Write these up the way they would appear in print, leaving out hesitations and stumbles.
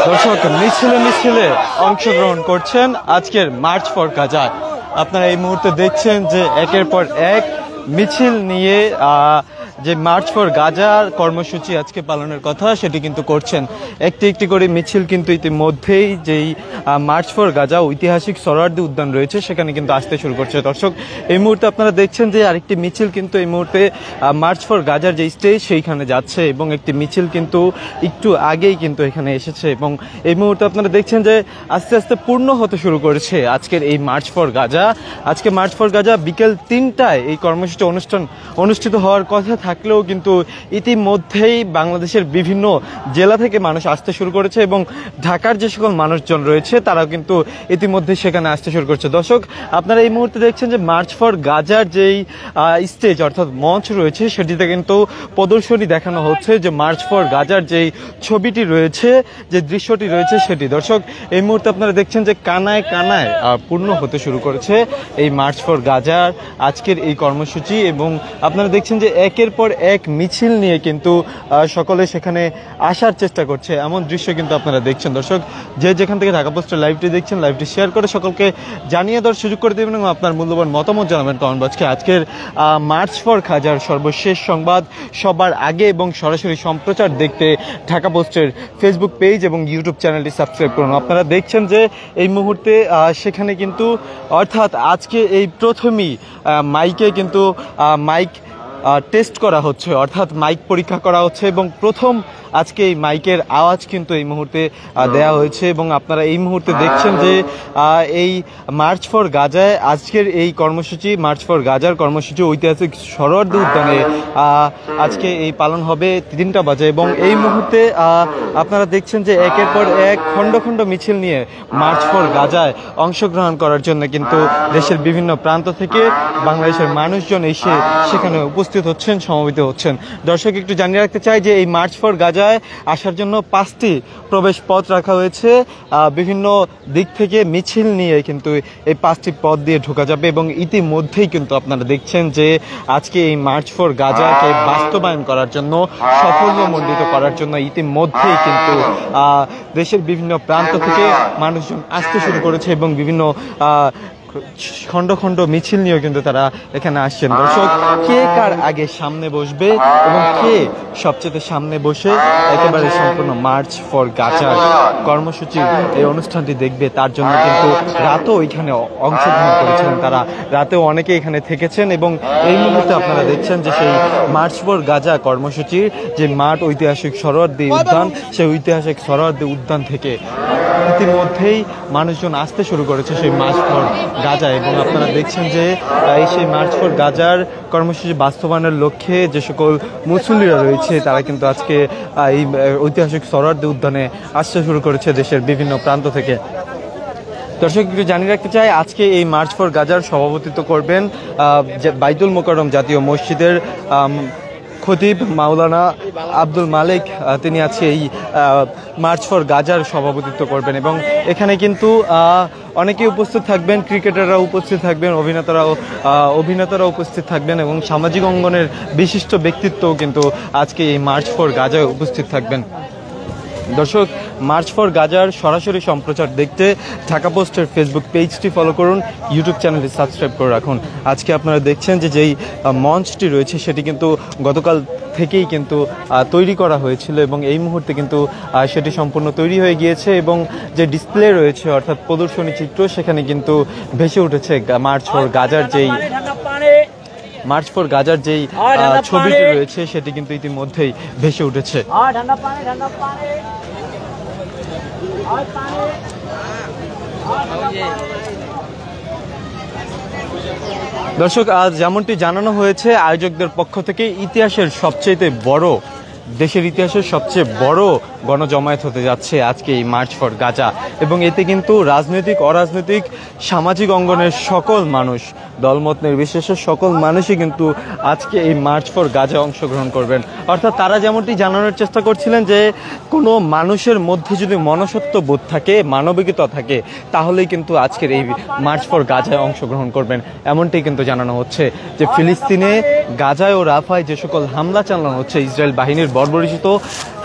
দর্শক মিছিলে মিছিলে অংশগ্রহণ করছেন আজকের মার্চ ফর গাজায়। আপনারা এই মুহূর্তে দেখছেন যে একের পর এক মিছিল নিয়ে যে মার্চ ফর গাজার কর্মসূচি আজকে পালনের কথা সেটি কিন্তু করছেন। একটি একটি করে মিছিল কিন্তু ইতিমধ্যেই যেই মার্চ ফর গাজা ঐতিহাসিক সোহরাওয়ার্দী উদ্যান রয়েছে সেখানে কিন্তু আসতে শুরু করছে। দর্শক এই মুহূর্তে আপনারা দেখছেন যে আরেকটি মিছিল কিন্তু এই মুহূর্তে মার্চ ফর গাজার যে স্টেজ সেইখানে যাচ্ছে এবং একটি মিছিল কিন্তু একটু আগেই কিন্তু এখানে এসেছে এবং এই মুহূর্তে আপনারা দেখছেন যে আস্তে আস্তে পূর্ণ হতে শুরু করেছে আজকের এই মার্চ ফর গাজা। আজকে মার্চ ফর গাজা বিকেল 3টায় এই কর্মসূচি অনুষ্ঠিত হওয়ার কথা থাকলেও কিন্তু ইতিমধ্যেই বাংলাদেশের বিভিন্ন জেলা থেকে মানুষ আসতে শুরু করেছে এবং ঢাকার যে সকল মানুষজন রয়েছে তারাও কিন্তু ইতিমধ্যে সেখানে আসতে শুরু করছে। দর্শক আপনারা এই মুহূর্তে দেখছেন যে মার্চ ফর গাজার যেই স্টেজ অর্থাৎ মঞ্চ রয়েছে সেটিতে কিন্তু প্রদর্শনী দেখানো হচ্ছে যে মার্চ ফর গাজার যেই ছবিটি রয়েছে, যে দৃশ্যটি রয়েছে সেটি। দর্শক এই মুহূর্তে আপনারা দেখছেন যে কানায় কানায় পূর্ণ হতে শুরু করেছে এই মার্চ ফর গাজার আজকের এই কর্মসূচি এবং আপনারা দেখছেন যে একের পর এক মিছিল নিয়ে কিন্তু সকলে সেখানে আসার চেষ্টা করছে, এমন দৃশ্য কিন্তু আপনারা দেখছেন। দর্শক যে যেখান থেকে ঢাকা পোস্টের লাইভটি দেখছেন লাইভটি শেয়ার করে সকলকে জানিয়ে দেওয়ার সুযোগ করে দেবেন এবং আপনার মূল্যবান মতামত জানাবেন কমেন্ট বক্সে। আজকের মার্চ ফর গাজার সর্বশেষ সংবাদ সবার আগে এবং সরাসরি সম্প্রচার দেখতে ঢাকা পোস্টের ফেসবুক পেজ এবং ইউটিউব চ্যানেলটি সাবস্ক্রাইব করুন। আপনারা দেখছেন যে এই মুহূর্তে সেখানে কিন্তু অর্থাৎ আজকে এই প্রথমেই মাইকে কিন্তু মাইক টেস্ট করা হচ্ছে, অর্থাৎ মাইক পরীক্ষা করা হচ্ছে এবং প্রথম আজকে এই মাইকের আওয়াজ কিন্তু এই মুহূর্তে দেয়া হয়েছে এবং আপনারা এই মুহূর্তে দেখছেন যে এই মার্চ ফর গাজায় আজকের এই কর্মসূচি মার্চ ফর গাজার কর্মসূচি ঐতিহাসিক সোহরাওয়ার্দী উদ্যানে আজকে এই পালন হবে 3টা বাজে এবং এই মুহূর্তে আপনারা দেখছেন যে একের পর এক খণ্ড খণ্ড মিছিল নিয়ে মার্চ ফর গাজায় অংশগ্রহণ করার জন্য কিন্তু দেশের বিভিন্ন প্রান্ত থেকে বাংলাদেশের মানুষজন এসে সেখানে উপস্থিত হচ্ছেন, সমবেত হচ্ছেন। দর্শক একটু জানিয়ে রাখতে চাই যে এই মার্চ ফর গাজা আসার জন্য 5টি প্রবেশ পথ রাখা হয়েছে। বিভিন্ন দিক থেকে মিছিল নিয়ে কিন্তু এই 5টি পথ দিয়ে ঢোকা যাবে এবং ইতিমধ্যেই কিন্তু আপনারা দেখছেন যে আজকে এই মার্চ ফর গাজাকে বাস্তবায়ন করার জন্য সাফল্যমণ্ডিত করার জন্য ইতিমধ্যেই কিন্তু দেশের বিভিন্ন প্রান্ত থেকে মানুষজন আসতে শুরু করেছে এবং বিভিন্ন খণ্ড খণ্ড মিছিল নিয়েও কিন্তু তারা এখানে আসছেন। দর্শক কে কার আগে সামনে বসবে এবং কে সবচেয়ে সামনে বসে একেবারে সম্পূর্ণ মার্চ ফর গাজার কর্মসূচির এই অনুষ্ঠানটি দেখবে তার জন্য কিন্তু রাতেও এখানে অংশগ্রহণ করেছিলেন, তারা রাতেও অনেকে এখানে থেকেছেন এবং এই মুহূর্তে আপনারা দেখছেন যে সেই মার্চ ফর গাজা কর্মসূচির যে মাঠ ঐতিহাসিক সোহরাওয়ার্দী উদ্যান, সেই ঐতিহাসিক সোহরাওয়ার্দী উদ্যান থেকে ইতিমধ্যেই মানুষজন আসতে শুরু করেছে সেই মার্চ ফর গাজা এবং আপনারা দেখছেন যে সেই মার্চ ফর গাজার কর্মসূচি বাস্তবায়নের লক্ষ্যে যে সকল মুসল্লিরা রয়েছে তারা কিন্তু আজকে এই ঐতিহাসিক সোহরাওয়ার্দী উদ্যানে আসতে শুরু করেছে দেশের বিভিন্ন প্রান্ত থেকে। দর্শক একটু জানিয়ে রাখতে চাই আজকে এই মার্চ ফর গাজার সভাপতিত্ব করবেন বাইতুল মোকাররম জাতীয় মসজিদের খতিব মাওলানা আব্দুল মালিক, তিনি আজকে এই মার্চ ফর গাজার সভাপতিত্ব করবেন এবং এখানে কিন্তু অনেকেই উপস্থিত থাকবেন, ক্রিকেটাররা উপস্থিত থাকবেন, অভিনেতারা উপস্থিত থাকবেন এবং সামাজিক অঙ্গনের বিশিষ্ট ব্যক্তিত্বও কিন্তু আজকে এই মার্চ ফর গাজায় উপস্থিত থাকবেন। দর্শক মার্চ ফর গাজার সরাসরি সম্প্রচার দেখতে ঢাকা পোস্টের ফেসবুক পেজটি ফলো করুন, ইউটিউব চ্যানেলটি সাবস্ক্রাইব করে রাখুন। আজকে আপনারা দেখছেন যে যেই মঞ্চটি রয়েছে সেটি কিন্তু গতকাল থেকেই কিন্তু তৈরি করা হয়েছিল এবং এই মুহূর্তে কিন্তু সেটি সম্পূর্ণ তৈরি হয়ে গিয়েছে এবং যে ডিসপ্লে রয়েছে অর্থাৎ প্রদর্শনী চিত্র সেখানে কিন্তু ভেসে উঠেছে মার্চ ফর গাজার যেই ছবিটি রয়েছে সেটি কিন্তু ইতিমধ্যেই ভেসে উঠেছে। দর্শক আজ যেমনটি জানানো হয়েছে আয়োজকদের পক্ষ থেকে দেশের ইতিহাসের সবচেয়ে বড় গণজমায়েত হতে যাচ্ছে আজকে এই মার্চ ফর গাজা এবং এতে কিন্তু রাজনৈতিক অরাজনৈতিক সামাজিক অঙ্গনের সকল মানুষ, দলমত নির্বিশেষে সকল মানুষই কিন্তু আজকে এই মার্চ ফর গাজা অংশগ্রহণ করবেন। অর্থাৎ তারা যেমনটি জানানোর চেষ্টা করছিলেন যে কোনো মানুষের মধ্যে যদি মনুষ্যত্ব বোধ থাকে, মানবিকতা থাকে, তাহলেই কিন্তু আজকের এই মার্চ ফর গাজায় অংশগ্রহণ করবেন, এমনটাই কিন্তু জানানো হচ্ছে। যে ফিলিস্তিনে গাজায় ও রাফায় যে সকল হামলা চালানো হচ্ছে ইসরায়েল বাহিনীর বর্বরচিত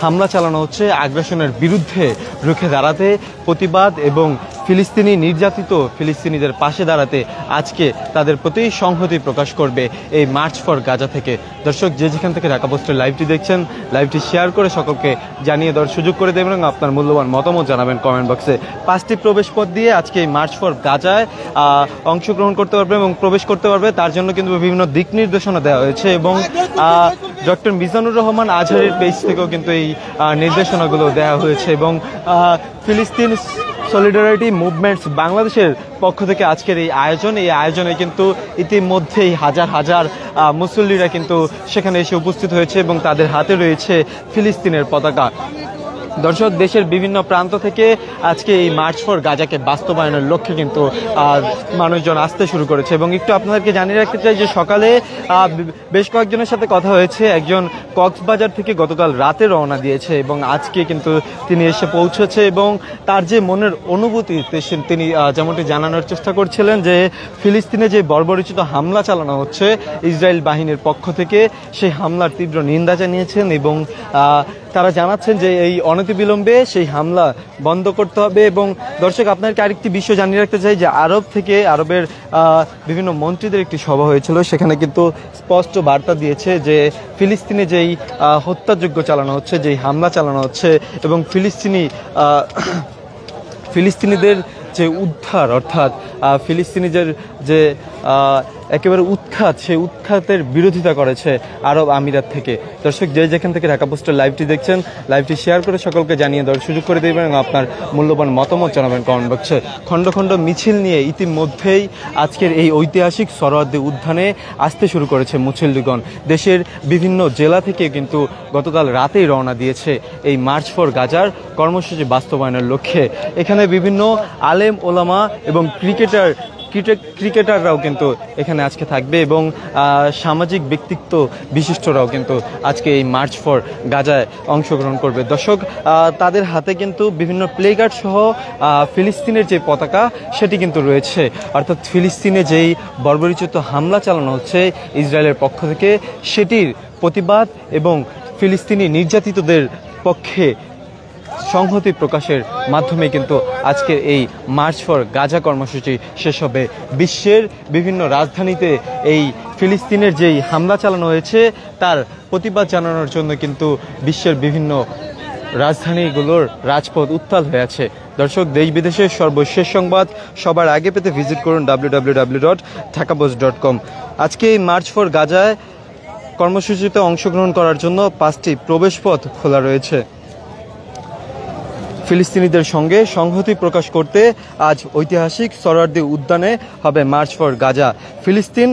হামলা চালানো হচ্ছে, আগ্রাসনের বিরুদ্ধে রুখে দাঁড়াতে, প্রতিবাদ এবং ফিলিস্তিনি নির্যাতিত ফিলিস্তিনিদের পাশে দাঁড়াতে আজকে তাদের প্রতি সংহতি প্রকাশ করবে এই মার্চ ফর গাজা থেকে। দর্শক, যে যেখান থেকে ঢাকা পোস্টের লাইভটি দেখছেন, লাইভটি শেয়ার করে সকলকে জানিয়ে দেওয়ার সুযোগ করে দেবেন এবং আপনার মূল্যবান মতামত জানাবেন কমেন্ট বক্সে। 5টি প্রবেশ পথ দিয়ে আজকে এই মার্চ ফর গাজায় অংশগ্রহণ করতে পারবে এবং প্রবেশ করতে পারবে। তার জন্য কিন্তু বিভিন্ন দিক নির্দেশনা দেওয়া হয়েছে এবং ডক্টর মিজানুর রহমান আজহারের পেজ থেকেও কিন্তু এই নির্দেশনাগুলো দেওয়া হয়েছে এবং ফিলিস্তিন সলিডারিটি মুভমেন্টস বাংলাদেশের পক্ষ থেকে আজকের এই আয়োজনে কিন্তু ইতিমধ্যেই হাজার হাজার মুসল্লিরা কিন্তু সেখানে এসে উপস্থিত হয়েছে এবং তাদের হাতে রয়েছে ফিলিস্তিনের পতাকা। দর্শক, দেশের বিভিন্ন প্রান্ত থেকে আজকে এই মার্চ ফর গাজাকে বাস্তবায়নের লক্ষ্যে কিন্তু মানুষজন আসতে শুরু করেছে এবং একটু আপনাদেরকে জানিয়ে রাখতে চাই যে সকালে বেশ কয়েকজনের সাথে কথা হয়েছে। একজন কক্সবাজার থেকে গতকাল রাতে রওনা দিয়েছে এবং আজকে কিন্তু তিনি এসে পৌঁছেছে এবং তার যে মনের অনুভূতি তিনি যেমনটি জানানোর চেষ্টা করছিলেন যে ফিলিস্তিনে যে বর্বরচিত হামলা চালানো হচ্ছে ইসরায়েল বাহিনীর পক্ষ থেকে, সেই হামলার তীব্র নিন্দা জানিয়েছেন এবং তারা জানাচ্ছেন যে এই অনতিবিলম্বে সেই হামলা বন্ধ করতে হবে। এবং দর্শক, আপনাকে আরেকটি বিষয় জানিয়ে রাখতে চাই যে আরবের বিভিন্ন মন্ত্রীদের একটি সভা হয়েছিল, সেখানে কিন্তু স্পষ্ট বার্তা দিয়েছে যে ফিলিস্তিনে যেই হত্যাযজ্ঞ চালানো হচ্ছে, যেই হামলা চালানো হচ্ছে এবং ফিলিস্তিনিদের যে উদ্ধার, অর্থাৎ ফিলিস্তিনিদের যে একেবারে উৎখাত, সেই উৎখাতের বিরোধিতা করেছে আরব আমিরাত থেকে। দর্শক, যে যেখান থেকে ঢাকা পোস্টের লাইভটি দেখছেন, লাইভটি শেয়ার করে সকলকে জানিয়ে দেওয়ার সুযোগ করে দেবেন এবং আপনার মূল্যবান মতামত জানাবেন কমেন্ট বক্সে। খণ্ড খণ্ড মিছিল নিয়ে ইতিমধ্যেই আজকের এই ঐতিহাসিক সরোয়ার্দী উদ্যানে আসতে শুরু করেছে মুসল্লিগণ। দেশের বিভিন্ন জেলা থেকে কিন্তু গতকাল রাতেই রওনা দিয়েছে এই মার্চ ফর গাজার কর্মসূচি বাস্তবায়নের লক্ষ্যে। এখানে বিভিন্ন আলেম ওলামা এবং ক্রিকেটাররাও কিন্তু এখানে আজকে থাকবে এবং সামাজিক ব্যক্তিত্ব বিশিষ্টরাও কিন্তু আজকে এই মার্চ ফর গাজায় অংশগ্রহণ করবে। দর্শক, তাদের হাতে কিন্তু বিভিন্ন প্লেকার্ড সহ ফিলিস্তিনের যে পতাকা সেটি কিন্তু রয়েছে, অর্থাৎ ফিলিস্তিনে যেই বর্বরচিত হামলা চালানো হচ্ছে ইসরায়েলের পক্ষ থেকে সেটির প্রতিবাদ এবং ফিলিস্তিনি নির্যাতিতদের পক্ষে সংহতি প্রকাশের মাধ্যমে কিন্তু আজকের এই মার্চ ফর গাজা কর্মসূচি শেষ হবে। বিশ্বের বিভিন্ন রাজধানীতে এই ফিলিস্তিনের যেই হামলা চালানো হয়েছে তার প্রতিবাদ জানানোর জন্য কিন্তু বিশ্বের বিভিন্ন রাজধানীগুলোর রাজপথ উত্তাল হয়ে আছে। দর্শক, দেশ বিদেশের সর্বশেষ সংবাদ সবার আগে পেতে ভিজিট করুন www.dhakapost.com। আজকে এই মার্চ ফর গাজায় কর্মসূচিতে অংশগ্রহণ করার জন্য 5টি প্রবেশপথ খোলা রয়েছে। ফিলিস্তিনিদের সঙ্গে সংহতি প্রকাশ করতে আজ ঐতিহাসিক সরোয়ার্দী উদ্যানে হবে মার্চ ফর গাজা। ফিলিস্তিন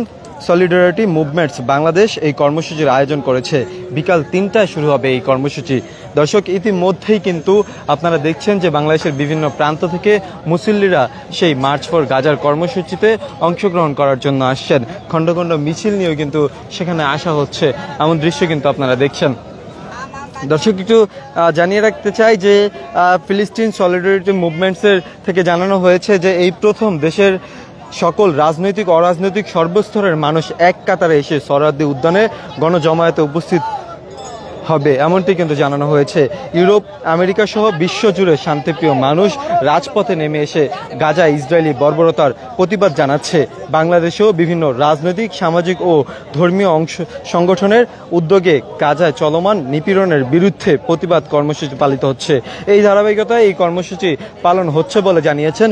সলিডারিটি মুভমেন্টস বাংলাদেশ এই কর্মসূচির আয়োজন করেছে। বিকাল 3টায় শুরু হবে এই কর্মসূচি। দর্শক, ইতিমধ্যেই কিন্তু আপনারা দেখছেন যে বাংলাদেশের বিভিন্ন প্রান্ত থেকে মুসল্লিরা সেই মার্চ ফর গাজার কর্মসূচিতে অংশগ্রহণ করার জন্য আসছেন। খণ্ড খণ্ড মিছিল নিয়েও কিন্তু সেখানে আসা হচ্ছে, এমন দৃশ্য কিন্তু আপনারা দেখছেন। দর্শক, একটু জানিয়ে রাখতে চাই যে ফিলিস্তিন সলিডারিটি মুভমেন্টসের থেকে জানানো হয়েছে যে এই প্রথম দেশের সকল রাজনৈতিক অরাজনৈতিক সর্বস্তরের মানুষ এক কাতারে এসে সরোয়ার্দী উদ্যানে গণজমায়েতে উপস্থিত হবে, এমনটি কিন্তু জানানো হয়েছে। ইউরোপ, আমেরিকা সহ বিশ্বজুড়ে শান্তিপ্রিয় মানুষ রাজপথে নেমে এসে গাজা ইসরায়েলি বর্বরতার প্রতিবাদ জানাচ্ছে। বাংলাদেশেও বিভিন্ন রাজনৈতিক, সামাজিক ও ধর্মীয় সংগঠনের উদ্যোগে গাজায় চলমান নিপীড়নের বিরুদ্ধে প্রতিবাদ কর্মসূচি পালিত হচ্ছে। এই ধারাবাহিকতায় এই কর্মসূচি পালন হচ্ছে বলে জানিয়েছেন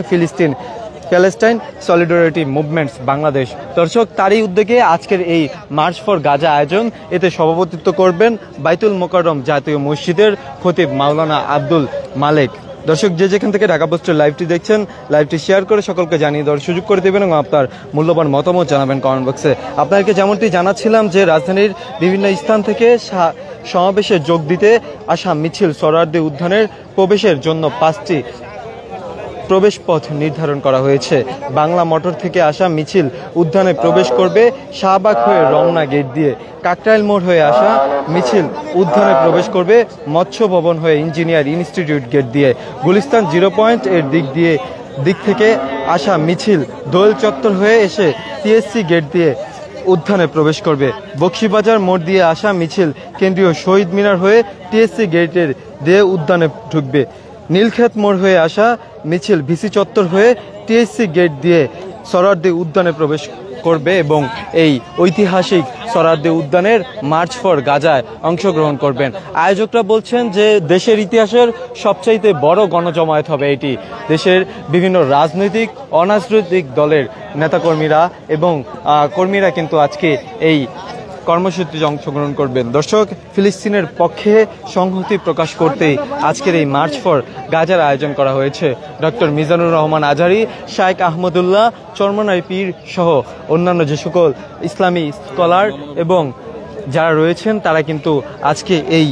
প্যালেস্টাইন সলিডারিটি মুভমেন্টস বাংলাদেশ। দর্শক, তারই উদ্যোগে আজকের এই মার্চ ফর গাজা আয়োজন, এতে সভাপতিত্ব করবেন বাইতুল মোকাররম জাতীয় মসজিদের খতিব মাওলানা আব্দুল মালেক। দর্শক, যে যেখান থেকে ঢাকা পোস্টের লাইভটি দেখছেন, লাইভটি শেয়ার করে সকলকে জানিয়ে দেওয়ার সুযোগ করে দেবেন এবং আপনার মূল্যবান মতামত জানাবেন কমেন্ট বক্সে। আপনাদেরকে যেমনটি জানাচ্ছিলাম যে রাজধানীর বিভিন্ন স্থান থেকে সমাবেশে যোগ দিতে আসা মিছিল সরোয়ার্দী উদ্যানের প্রবেশের জন্য 5টি প্রবেশ পথ নির্ধারণ করা হয়েছে। বাংলা মোটর থেকে আসা মিছিল উদ্যানে প্রবেশ করবে শাহবাগ হয়ে রমনা গেট দিয়ে। কাকরাইল মোড় হয়ে আসা মিছিল উদ্যানে প্রবেশ করবে মৎস্য ভবন হয়ে ইঞ্জিনিয়ার ইনস্টিটিউট গেট দিয়ে। গুলিস্তান 0 পয়েন্ট এর দিক থেকে আসা মিছিল দোয়েল চত্বর হয়ে এসে টিএসসি গেট দিয়ে উদ্যানে প্রবেশ করবে। বকশীবাজার মোড় দিয়ে আসা মিছিল কেন্দ্রীয় শহীদ মিনার হয়ে টিএসসি গেটের দিয়ে উদ্যানে ঢুকবে। নীলক্ষেত মোড় হয়ে আসা মিছিল ভিসি চত্বর হয়ে টিএসসি গেট দিয়ে সোহরাওয়ার্দী উদ্যানে প্রবেশ করবে এবং এই ঐতিহাসিক সোহরাওয়ার্দী উদ্যানের মার্চ ফর গাজায় অংশগ্রহণ করবেন। আয়োজকরা বলছেন যে দেশের ইতিহাসের সবচাইতে বড় গণজমায়েত হবে এটি। দেশের বিভিন্ন রাজনৈতিক অরাজনৈতিক দলের নেতাকর্মীরা এবং কর্মীরা কিন্তু আজকে এই কর্মসূচিতে অংশগ্রহণ করবেন। দর্শক, ফিলিস্তিনের পক্ষে সংহতি প্রকাশ করতেই আজকের এই মার্চ ফর গাজার আয়োজন করা হয়েছে। ডক্টর মিজানুর রহমান আজহারী, শাইখ আহমদুল্লাহ, চরমনাই পীর সহ অন্যান্য যে সকল ইসলামী স্কলার এবং যারা রয়েছেন তারা কিন্তু আজকে এই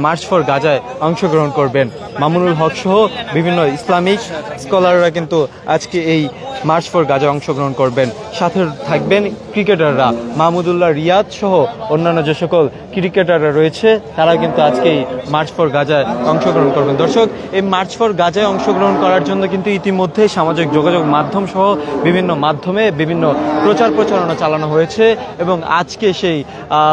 মার্চ ফর গাজায় অংশগ্রহণ করবেন। মামুনুল হক সহ বিভিন্ন ইসলামিক স্কলাররা কিন্তু আজকে এই মার্চ ফর গাজায় অংশগ্রহণ করবেন। সাথে থাকবেন ক্রিকেটাররা, মাহমুদুল্লাহ রিয়াদ সহ অন্যান্য যে সকল ক্রিকেটাররা রয়েছে তারা কিন্তু আজকে এই মার্চ ফর গাজায় অংশগ্রহণ করবেন। দর্শক, এই মার্চ ফর গাজায় অংশগ্রহণ করার জন্য কিন্তু ইতিমধ্যে সামাজিক যোগাযোগ মাধ্যম সহ বিভিন্ন মাধ্যমে বিভিন্ন প্রচার প্রচারণা চালানো হয়েছে এবং আজকে সেই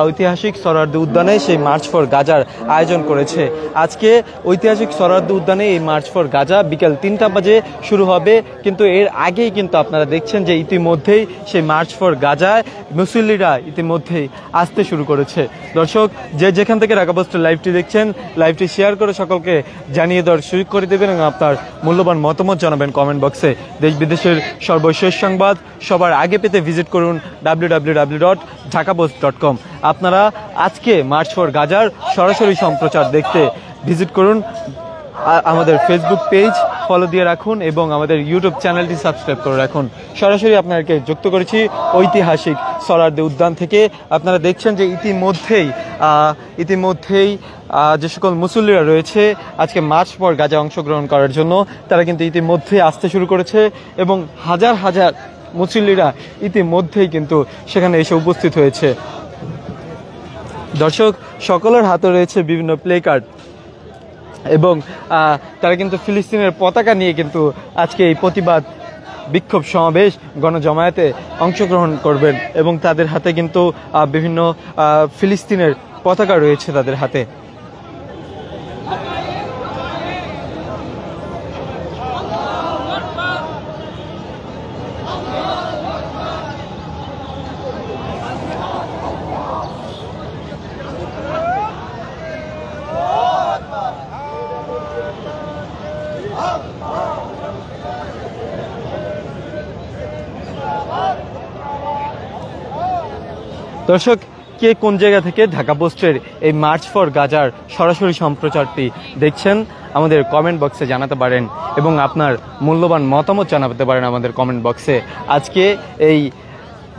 ঐতিহাসিক সোহরাওয়ার্দী উদ্যানে সেই মার্চ ফর গাজার আয়োজন করেছে। আজকে ঐতিহাসিক সোহরাওয়ার্দী উদ্যানে এই মার্চ ফর গাজা বিকেল 3টা বাজে শুরু হবে, কিন্তু এর আগেই কিন্তু আপনারা দেখছেন যে ইতিমধ্যেই সেই মার্চ ফর গাজায় মুসল্লিরা ইতিমধ্যেই আসতে শুরু করেছে। দর্শক, যে যেখান থেকে ঢাকা পোস্টের লাইভটি দেখছেন, লাইভটি শেয়ার করে সকলকে জানিয়ে দেওয়ার সুযোগ করে দেবেন এবং আপনার মূল্যবান মতামত জানাবেন কমেন্ট বক্সে। দেশ বিদেশের সর্বশেষ সংবাদ সবার আগে পেতে ভিজিট করুন www.dhakapost.com। আপনারা আজকে মার্চ ফর গাজার সরাসরি সম্প্রচার দেখতে ভিজিট করুন, আমাদের ফেসবুক পেজ ফলো দিয়ে রাখুন এবং আমাদের ইউটিউব চ্যানেলটি সাবস্ক্রাইব করে রাখুন। সরাসরি আপনাদেরকে যুক্ত করেছি ঐতিহাসিক সোহরাওয়ার্দী উদ্যান থেকে। আপনারা দেখছেন যে ইতিমধ্যেই যে সকল মুসল্লিরা রয়েছে আজকে মার্চ ফর গাজা অংশগ্রহণ করার জন্য তারা কিন্তু ইতিমধ্যেই আসতে শুরু করেছে এবং হাজার হাজার মুসল্লিরা ইতিমধ্যেই কিন্তু সেখানে এসে উপস্থিত হয়েছে। দর্শক, সকলের হাতে রয়েছে বিভিন্ন প্লে কার্ড এবং তারা কিন্তু ফিলিস্তিনের পতাকা নিয়ে কিন্তু আজকে এই প্রতিবাদ বিক্ষোভ সমাবেশ গণজমায়েতে অংশগ্রহণ করবেন এবং তাদের হাতে কিন্তু বিভিন্ন ফিলিস্তিনের পতাকা রয়েছে তাদের হাতে। দর্শক, কে কোন জায়গা থেকে ঢাকা পোস্টের এই মার্চ ফর গাজার সরাসরি সম্প্রচারটি দেখছেন আমাদের কমেন্ট বক্সে জানাতে পারেন এবং আপনার মূল্যবান মতামত জানাতে পারেন আমাদের কমেন্ট বক্সে। আজকে এই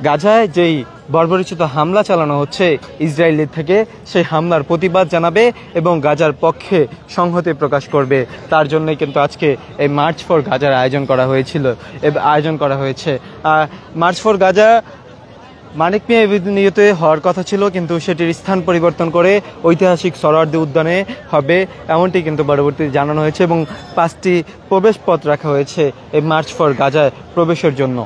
গাজায় যেই বর্বরোচিত হামলা চালানো হচ্ছে ইসরায়েলের থেকে, সেই হামলার প্রতিবাদ জানাবে এবং গাজার পক্ষে সংহতি প্রকাশ করবে। তার জন্যই কিন্তু আজকে এই মার্চ ফর গাজার আয়োজন করা হয়েছে। মার্চ ফর গাজা মানিক মিয়া এভিনিউতে হওয়ার কথা ছিল, কিন্তু সেটির স্থান পরিবর্তন করে ঐতিহাসিক সোহরাওয়ার্দী উদ্যানে হবে এমনটি কিন্তু পরবর্তীতে জানানো হয়েছে এবং 5টি প্রবেশ পথ রাখা হয়েছে এই মার্চ ফর গাজায় প্রবেশের জন্য।